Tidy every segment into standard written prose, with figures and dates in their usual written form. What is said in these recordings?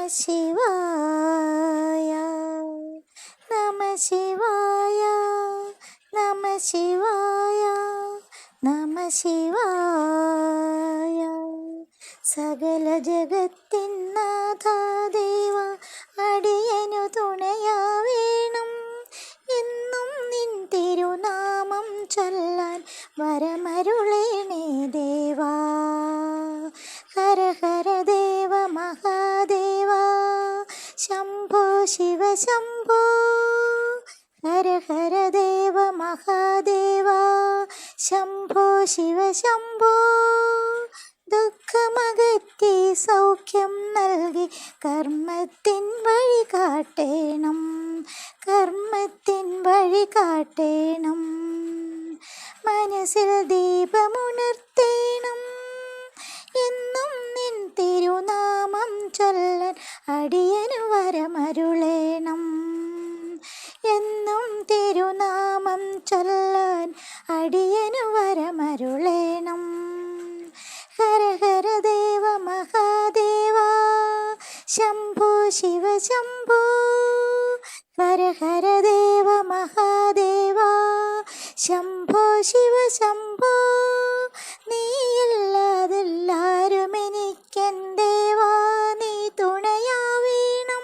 ശിവായ നമ ശിവായ നമ ശിവായ നമ ശിവായ സകല ജഗത്തിൻ നാഥ ദേവ അടിയനു തുണയാവേണം എന്നും നിൻ തിരുനാമം ചൊല്ലാൻ വരമരുളേണേ ദേവാ ഹര ഹര ദേവ മഹാദേവ ശംഭോ ശിവ ശംഭോ ഹര ഹര ദേവ മഹാദേവ ശംഭോ ശിവ ശംഭോ ദുഃഖമകറ്റി സൗഖ്യം നൽകി കർമ്മത്തിൻ വഴി കാട്ടേണം കർമ്മത്തിൻ വഴി കാട്ടേണം മനസ്സിൽ ദീപമുണർത്തേണം എന്നും നിൻ തിരുനാമം ചൊല്ലാൻ അടിയനു വരമരുളേണം എന്നും തിരുനാമം ചൊല്ലാൻ അടിയനു വരമരുളേണം ഹര ഹര ദേവ മഹാദേവ ശംഭോ ശിവ ശംഭോ ഹര ഹര ദേവ മഹാദേവ ശംഭോ ശിവ ശംഭോ നീയില്ലാതെല്ലാരും എനിക്കെൻ ദേവാ നീ തുണയാവേണം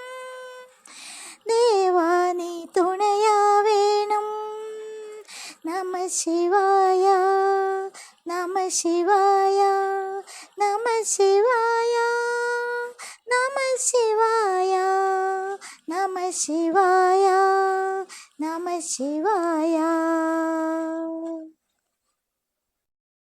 ദേവാ നീ തുണയാവേണം നമ ശിവായ നമ ശിവായ നമ ശിവായ നമ ശിവായ നമ ശിവായ നമ ശിവായ